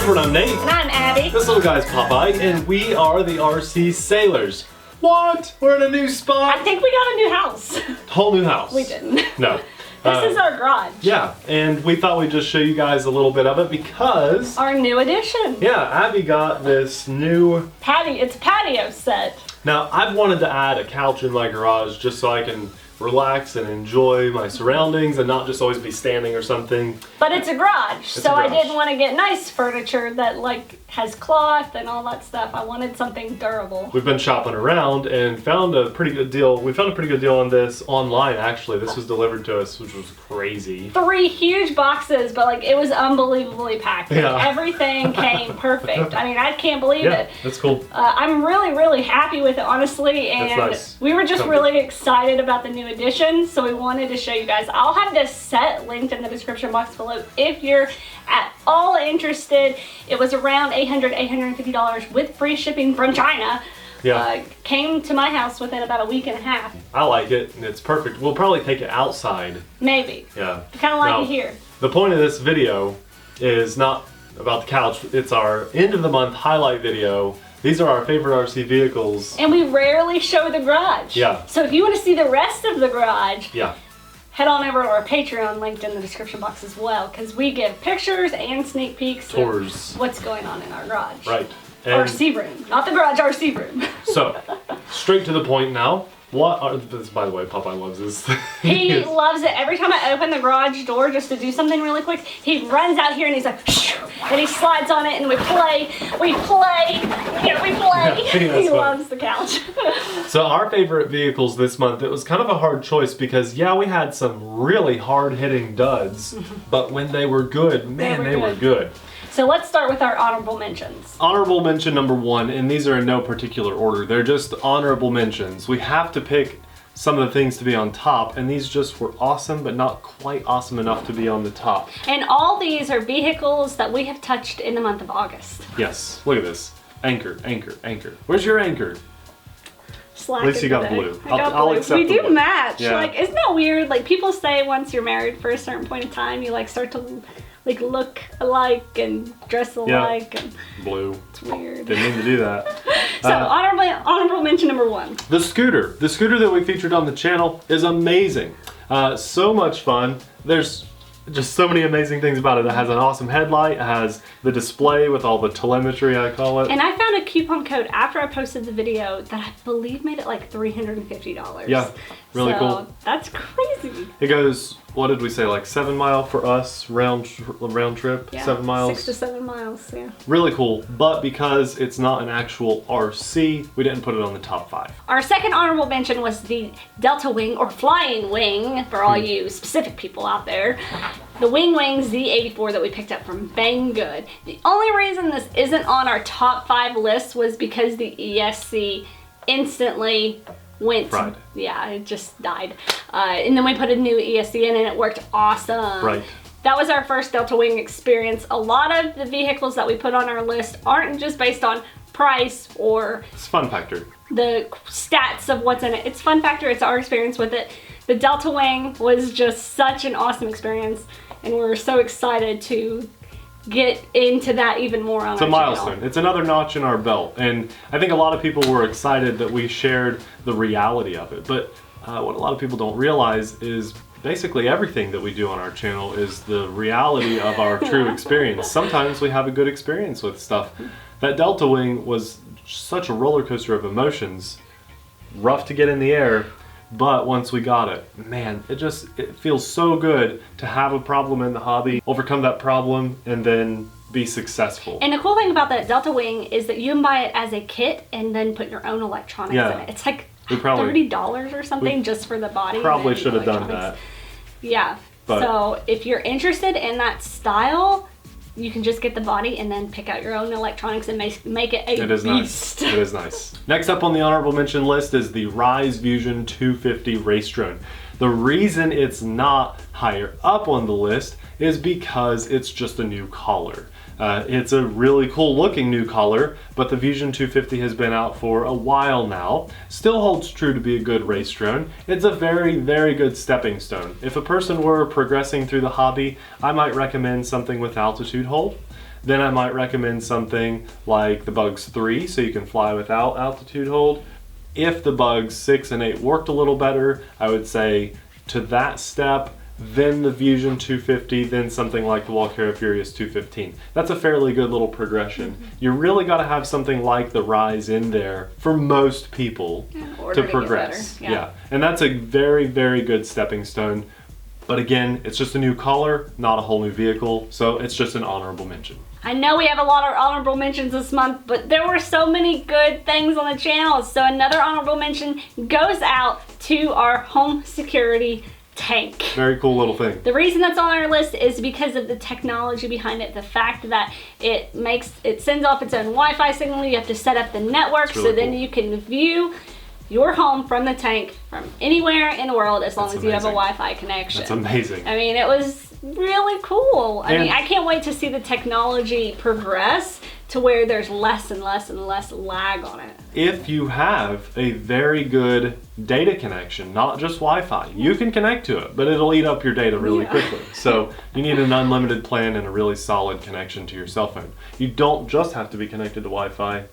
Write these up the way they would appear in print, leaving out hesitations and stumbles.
everyone, I'm Nate. And I'm Abby. This little guy's Popeye, and we are the RC Sailors. What? We're in a new spot? I think we got a new house. Whole new house. We didn't. No. This is our garage. Yeah, and we thought we'd just show you guys a little bit of it because... Our new addition. Yeah, Abby got this new... It's a patio set. Now, I've wanted to add a couch in my garage just so I can relax and enjoy my surroundings and not just always be standing or something. But it's a garage, so I didn't want to get nice furniture that like has cloth and all that stuff. I wanted something durable. We've been shopping around and found a pretty good deal. We found a pretty good deal on this online, actually. This was delivered to us, which was crazy. 3 huge boxes, but like it was unbelievably packed. Yeah. Like, everything came perfect. I mean, I can't believe it. That's cool. I'm really happy with it, honestly, and nice. We were just really excited about the new addition, so we wanted to show you guys. I'll have this set linked in the description box below if you're at all interested. It was around $850 with free shipping from China. Yeah. Came to my house within about a week and a half. I like it, and it's perfect. We'll probably take it outside. Maybe. Yeah. Kind of like it here. The point of this video is not about the couch. It's our end of the month highlight video. These are our favorite RC vehicles. And we rarely show the garage. Yeah. So if you want to see the rest of the garage, yeah, head on over to our Patreon, linked in the description box as well, because we give pictures and sneak peeks tours of what's going on in our garage. Right. And RC room. Not the garage, RC room. So, straight to the point now. What are this? By the way, Popeye loves this. He loves it. Every time I open the garage door just to do something really quick, he runs out here and he's like, and he slides on it and we play. Yeah, he loves the couch. So our favorite vehicles this month, it was kind of a hard choice because yeah, we had some really hard-hitting duds, but when they were good, man, they were good. So let's start with our honorable mentions. Honorable mention number 1, and these are in no particular order. They're just honorable mentions. We have to pick some of the things to be on top, and these just were awesome, but not quite awesome enough to be on the top. And all these are vehicles that we have touched in the month of August. Yes, look at this. Anchor, anchor, anchor. Where's your anchor? Slack at least you got today. blue. I'll accept we do blue. Match. Yeah. Like, isn't that weird? Like, people say once you're married for a certain point of time, you like start to like look alike and dress alike. Yeah. And blue. It's weird. Didn't mean to do that. So honorable mention number 1. The scooter. The scooter that we featured on the channel is amazing. So much fun. There's just so many amazing things about it. It has an awesome headlight. It has the display with all the telemetry, I call it. And I found a coupon code after I posted the video that I believe made it like $350. Yeah, really cool. That's crazy. It goes, what did we say, like 7 mile for us, round trip, yeah, 7 miles? 6 to 7 miles, yeah. Really cool, but because it's not an actual RC, we didn't put it on the top 5. Our second honorable mention was the Delta Wing, or Flying Wing, for all you specific people out there. The Wing Z84 that we picked up from Banggood. The only reason this isn't on our top 5 list was because the ESC instantly went, yeah, it just died. And then we put a new ESC in and it worked awesome. Right. That was our first Delta Wing experience. A lot of the vehicles that we put on our list aren't just based on price or it's fun factor. The stats of what's in it. It's fun factor, it's our experience with it. The Delta Wing was just such an awesome experience and we're so excited to get into that even more on our channel. It's a milestone. It's another notch in our belt, and I think a lot of people were excited that we shared the reality of it. But what a lot of people don't realize is basically everything that we do on our channel is the reality of our true experience. Sometimes we have a good experience with stuff. That Delta Wing was such a roller coaster of emotions. Rough to get in the air. But once we got it, man, it feels so good to have a problem in the hobby, overcome that problem, and then be successful. And the cool thing about that Delta Wing is that you can buy it as a kit and then put your own electronics in it. It's like $30 or something just for the body. Probably should have done that. Yeah. So if you're interested in that style, you can just get the body and then pick out your own electronics and make it a beast. Nice. It is nice. Next up on the honorable mention list is the Rhys Vusion 250 race drone. The reason it's not higher up on the list is because it's just a new collar. It's a really cool looking new collar, but the Vusion 250 has been out for a while now. Still holds true to be a good race drone. It's a very, very good stepping stone. If a person were progressing through the hobby, I might recommend something with altitude hold. then I might recommend something like the Bugs 3, so you can fly without altitude hold. If the Bugs 6 and 8 worked a little better, I would say to that step, then the Vusion 250, then something like the Walkera Furious 215. That's a fairly good little progression. You really got to have something like the Rhys in there for most people to progress. Yeah, and that's a very, very good stepping stone. But again, it's just a new color, not a whole new vehicle, so it's just an honorable mention. I know we have a lot of honorable mentions this month, but there were so many good things on the channel. So another honorable mention goes out to our home security tank. Very cool little thing. The reason that's on our list is because of the technology behind it. The fact that it sends off its own Wi-Fi signal. You have to set up the network really so then you can view your home from the tank from anywhere in the world as long as you have a Wi-Fi connection. That's amazing. I mean, it was really cool. I mean, I can't wait to see the technology progress to where there's less and less and less lag on it. If you have a very good data connection, not just Wi-Fi, you can connect to it, but it'll eat up your data really quickly. So you need an unlimited plan and a really solid connection to your cell phone. You don't just have to be connected to Wi-Fi.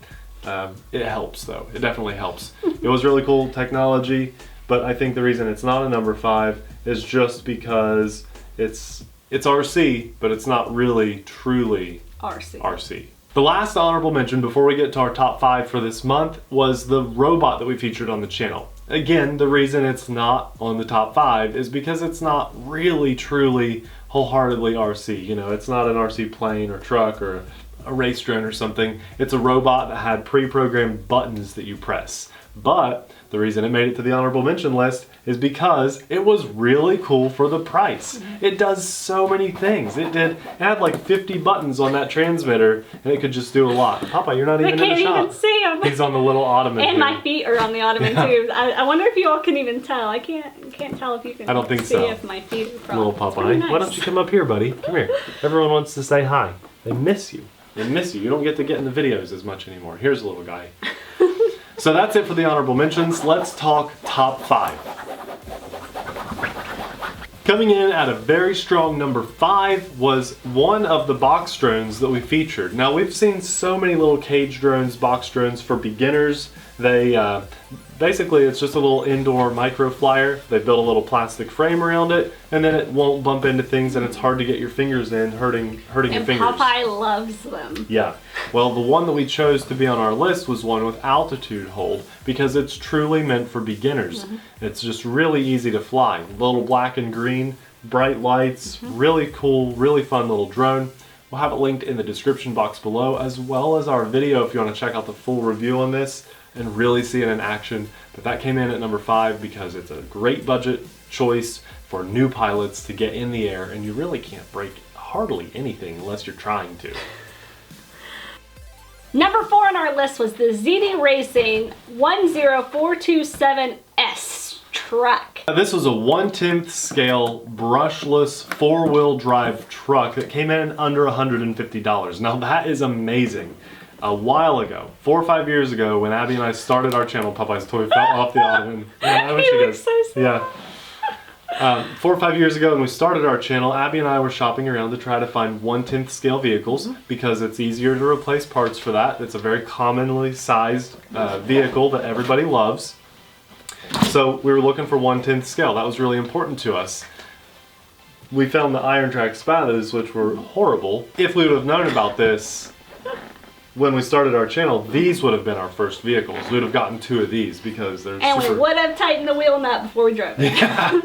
It helps though, it definitely helps. It was really cool technology, but I think the reason it's not a number 5 is just because it's RC, but it's not really truly RC. The last honorable mention before we get to our top 5 for this month was the robot that we featured on the channel. Again, the reason it's not on the top 5 is because it's not really truly wholeheartedly RC. You know, it's not an RC plane or truck or a race drone or something. It's a robot that had pre-programmed buttons that you press. But the reason it made it to the honorable mention list is because it was really cool for the price. It does so many things. It had like 50 buttons on that transmitter, and it could just do a lot. Papa, you're not even in the shop. I can't even see him. He's on the little ottoman. And my feet are on the ottoman too. I wonder if you all can even tell. I can't tell if you can. I don't think see so. If my feet are Little Popeye. Nice. Why don't you come up here, buddy? Come here. Everyone wants to say hi. They miss you. They miss you. You don't get to get in the videos as much anymore. Here's a little guy. So that's it for the honorable mentions. Let's talk top 5. Coming in at a very strong number 5 was one of the box drones that we featured. Now we've seen so many little cage drones, box drones for beginners. They basically it's just a little indoor micro flyer. They build a little plastic frame around it, and then it won't bump into things, and it's hard to get your fingers in, hurting your fingers. And Popeye loves them. Yeah. Well, the one that we chose to be on our list was one with altitude hold because it's truly meant for beginners. It's just really easy to fly. Little black and green, bright lights, really cool, really fun little drone. We'll have it linked in the description box below, as well as our video if you want to check out the full review on this and really see it in action. But that came in at number 5 because it's a great budget choice for new pilots to get in the air, and you really can't break hardly anything unless you're trying to. Number 4 on our list was the ZD Racing 10427S truck. This was a 1/10 scale brushless 4-wheel drive truck that came in under $150. Now that is amazing. A while ago, 4 or 5 years ago, when Abby and I started our channel, Popeye's toy fell off the ottoman. Yeah, he looks so sad. Yeah. 4 or 5 years ago when we started our channel, Abby and I were shopping around to try to find 1/10 scale vehicles because it's easier to replace parts for that. It's a very commonly sized vehicle that everybody loves. So we were looking for 1/10 scale. That was really important to us. We found the Iron Track Spathos, which were horrible. If we would have known about this when we started our channel, these would have been our first vehicles. We would have gotten 2 of these because they're and we would have tightened the wheel nut before we drove it. Yeah,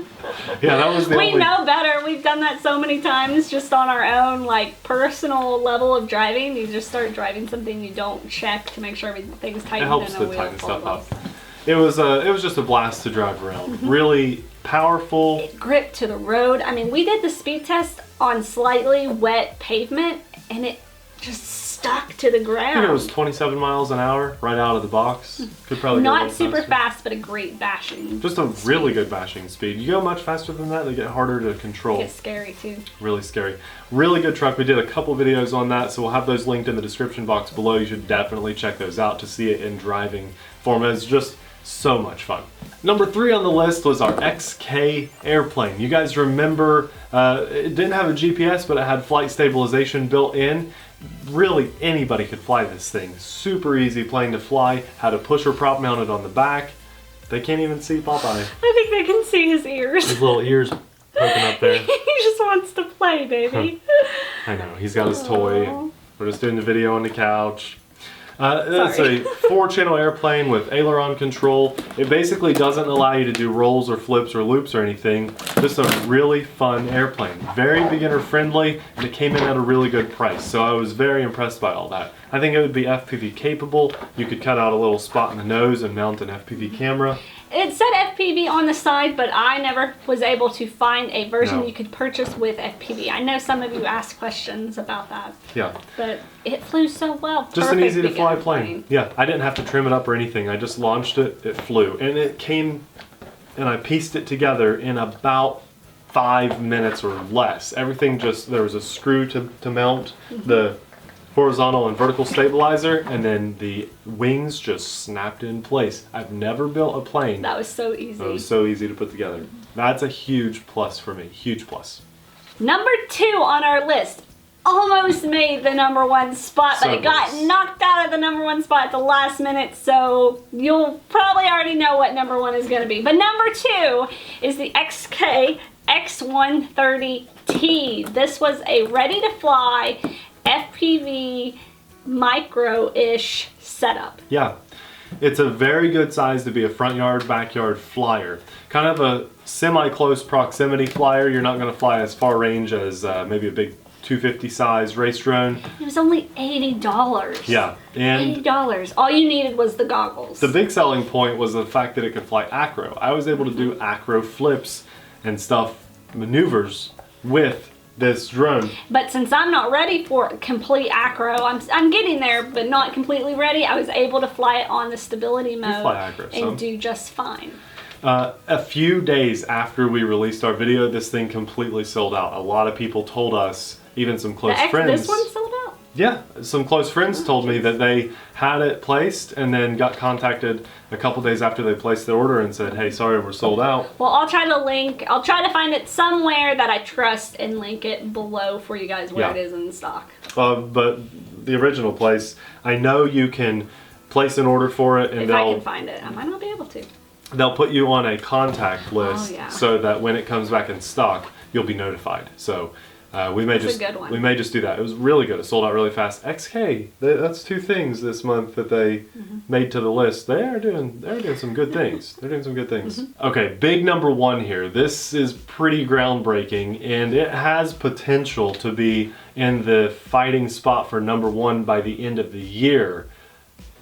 that was the We know better. We've done that so many times just on our own, like, personal level of driving. You just start driving something, you don't check to make sure everything's tightened. It helps to tighten stuff up. It was just a blast to drive around. Really powerful. It gripped to the road. I mean, we did the speed test on slightly wet pavement, and it just stuck to the ground. I think it was 27 miles an hour right out of the box. Could probably go a Not little super faster. fast, but a great bashing. Just a really good bashing speed. You go much faster than that, they get harder to control. It's scary too. Really scary. Really good truck. We did a couple videos on that, so we'll have those linked in the description box below. You should definitely check those out to see it in driving form. It's just So much fun. Number 3 on the list was our XK airplane. You guys remember, it didn't have a GPS, but it had flight stabilization built in. Really, anybody could fly this thing. Super easy plane to fly. Had a pusher prop mounted on the back. They can't even see Popeye. I think they can see his ears. His little ears poking up there. He just wants to play, baby. I know, he's got his toy. We're just doing the video on the couch. It's a 4-channel airplane with aileron control. It basically doesn't allow you to do rolls or flips or loops or anything. Just a really fun airplane. Very beginner friendly, and it came in at a really good price. So I was very impressed by all that. I think it would be FPV capable. You could cut out a little spot in the nose and mount an FPV camera. It said FPV on the side, but I never was able to find a version you could purchase with FPV. I know some of you asked questions about that. Yeah. But it flew so well. Just an easy to fly plane. Yeah, I didn't have to trim it up or anything. I just launched it, it flew. And it came, and I pieced it together in about 5 minutes or less. Everything just, there was a screw to mount the horizontal and vertical stabilizer, and then the wings just snapped in place. I've never built a plane that was so easy. That was so easy to put together. That's a huge plus for me, huge plus. Number 2 on our list almost made the #1 spot, but it got knocked out of the #1 spot at the last minute, so you'll probably already know what #1 is going to be. But number 2 is the XK X130-T. This was a ready-to-fly FPV micro-ish setup. Yeah, it's a very good size to be a front yard, backyard flyer. Kind of a semi-close proximity flyer. You're not going to fly as far range as maybe a big 250 size race drone. It was only $80. Yeah, and $80. All you needed was the goggles. the big selling point was the fact that it could fly acro. I was able to do acro flips and stuff, maneuvers with this drone. But since I'm not ready for complete acro, I'm getting there, but not completely ready, I was able to fly it on the stability mode and do just fine. A few days after we released our video, this thing completely sold out. A lot of people told us, even some close friends. This one sold out? Yeah, some close friends told me that they had it placed and then got contacted a couple days after they placed the order and said, hey, sorry, we're sold out. Well, I'll try to find it somewhere that I trust and link it below for you guys where it is in stock. But the original place, I know you can place an order for it, and if I can find it. I might not be able to. They'll put you on a contact list so that when it comes back in stock, you'll be notified. So we may just do that. It was really good. It sold out really fast. XK, that's 2 things this month that they made to the list. They're doing some good things. They're doing some good things. Okay, big #1 here. This is pretty groundbreaking, and it has potential to be in the fighting spot for #1 by the end of the year.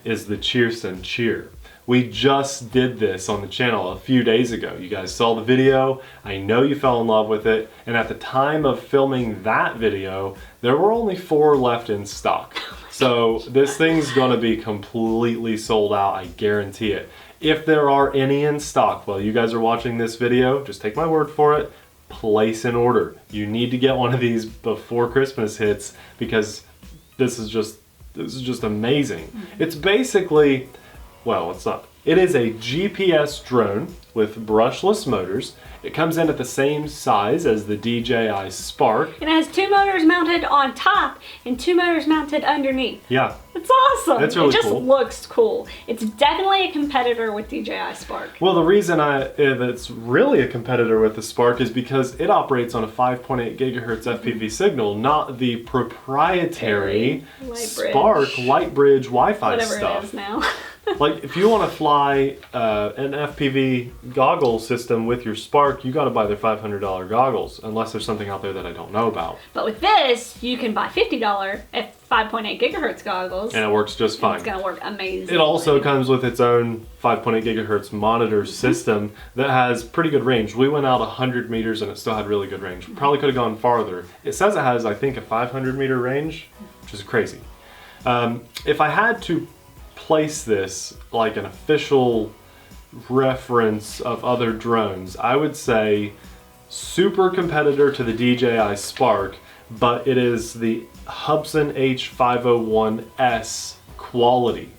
Is the Cheerson Cheer. We just did this on the channel a few days ago. You guys saw the video. I know you fell in love with it. And at the time of filming that video, there were only 4 left in stock. So this thing's gonna be completely sold out, I guarantee it. If there are any in stock while you guys are watching this video, just take my word for it, place an order. You need to get one of these before Christmas hits, because this is just amazing. It's basically, well, it's not. It is a GPS drone with brushless motors. It comes in at the same size as the DJI Spark. And it has 2 motors mounted on top and 2 motors mounted underneath. Yeah. It's awesome. It's really cool. It just looks cool. It's definitely a competitor with DJI Spark. Well, the reason it's really a competitor with the Spark is because it operates on a 5.8 gigahertz FPV signal, not the proprietary Spark Lightbridge Wi-Fi stuff. Whatever it is now. Like, if you want to fly an FPV goggle system with your Spark, you got to buy their $500 goggles, unless there's something out there that I don't know about. But with this, you can buy $50 at 5.8 gigahertz goggles. And it works just fine. It's going to work amazing. It also comes with its own 5.8 gigahertz monitor system that has pretty good range. We went out 100 meters and it still had really good range. Probably could have gone farther. It says it has, I think, a 500 meter range, which is crazy. If I had to place this like an official reference of other drones, I would say super competitor to the DJI Spark, but it is the Hubsan H501S quality,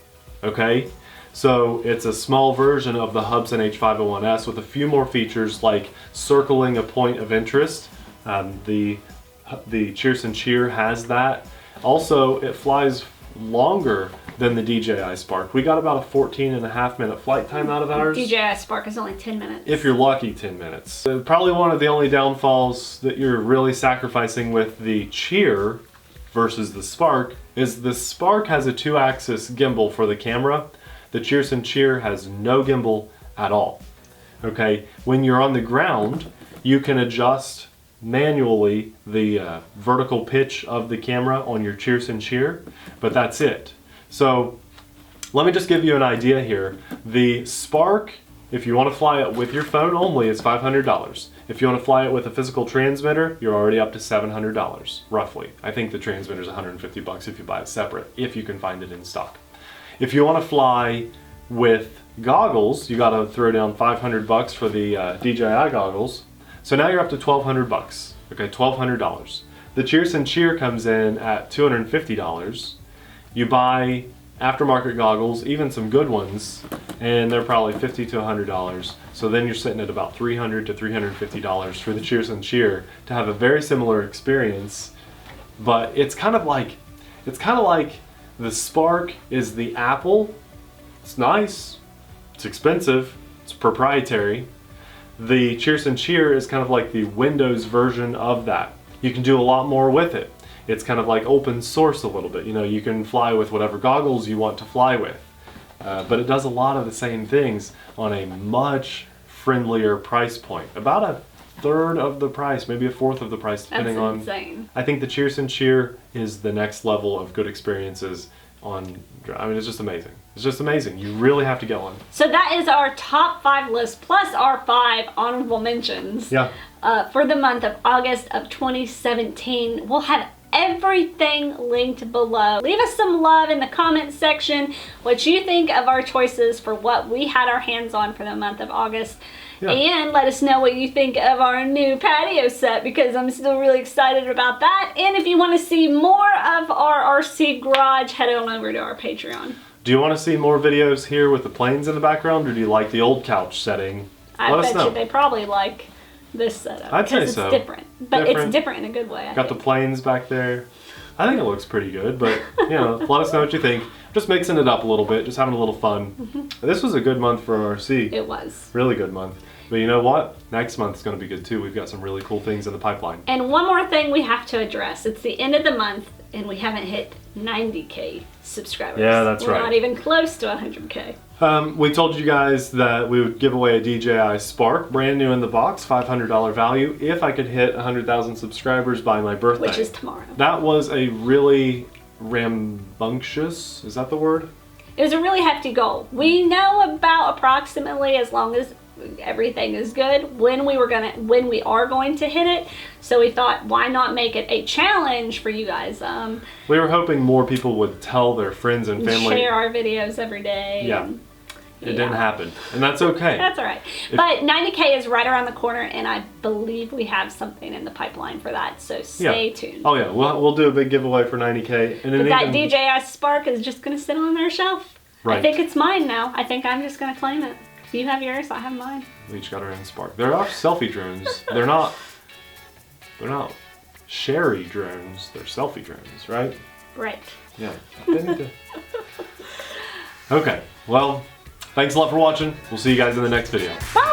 okay? So it's a small version of the Hubsan H501S with a few more features like circling a point of interest. The Cheerson Cheer has that. Also, it flies longer than the DJI Spark. We got about a 14.5-minute flight time out of ours. DJI Spark is only 10 minutes. If you're lucky, 10 minutes. Probably one of the only downfalls that you're really sacrificing with the Cheer versus the Spark is the Spark has a 2-axis gimbal for the camera. The Cheerson Cheer has no gimbal at all. Okay, when you're on the ground, you can adjust manually the vertical pitch of the camera on your Cheerson Cheer, but that's it. So let me just give you an idea here. The Spark, if you want to fly it with your phone only, is $500. If you want to fly it with a physical transmitter, you're already up to $700, roughly. I think the transmitter's $150 if you buy it separate, if you can find it in stock. If you want to fly with goggles, you got to throw down $500 for the DJI goggles. So now you're up to $1,200. Okay, $1,200. The Cheerson Cheer comes in at $250. You buy aftermarket goggles, even some good ones, and they're probably $50 to $100. So then you're sitting at about $300 to $350 for the Cheerson Cheer to have a very similar experience. But it's kind of like the Spark is the Apple. It's nice, it's expensive, it's proprietary. The Cheerson Cheer is kind of like the Windows version of that. You can do a lot more with it. It's kind of like open source a little bit. You know, you can fly with whatever goggles you want to fly with. But it does a lot of the same things on a much friendlier price point. About a third of the price, maybe a fourth of the price, depending on. That's insane. I think the Cheerson Cheer is the next level of good experiences on. I mean, it's just amazing. It's just amazing. You really have to get one. So that is our top 5 list plus our 5 honorable mentions. Yeah. For the month of August of 2017. We'll have everything linked below. Leave us some love in the comment section, what you think of our choices for what we had our hands on for the month of August. Yeah. And let us know what you think of our new patio set, because I'm still really excited about that. And if you want to see more of our RC garage, head on over to our Patreon. Do you want to see more videos here with the planes in the background, or do you like the old couch setting? I bet you they probably like this setup. I'd say so. It's different. But it's different in a good way. Got the planes back there. I think it looks pretty good, but you know, let us know what you think. Just mixing it up a little bit, just having a little fun. Mm-hmm. This was a good month for RC. It was. Really good month. But you know what? Next month's going to be good too. We've got some really cool things in the pipeline. And one more thing we have to address. It's the end of the month and we haven't hit 90K subscribers. Yeah, that's right. We're not even close to 100K. We told you guys that we would give away a DJI Spark, brand new in the box, $500 value, if I could hit 100,000 subscribers by my birthday. Which is tomorrow. That was a really rambunctious, is that the word? It was a really hefty goal. We know about approximately, as long as everything is good, when we are going to hit it. So we thought, why not make it a challenge for you guys? We were hoping more people would tell their friends and family. Share our videos every day. Yeah. It didn't happen, and that's okay. That's all right. But 90K is right around the corner, and I believe we have something in the pipeline for that, so stay tuned. Oh yeah, we'll do a big giveaway for 90K. And but that DJI Spark is just going to sit on their shelf. Right. I think it's mine now. I think I'm just going to claim it. You have yours, I have mine. We each got our own Spark. There are selfie drones. They're not sherry drones. They're selfie drones, right? Right. Yeah. Okay. Well, thanks a lot for watching. We'll see you guys in the next video. Bye.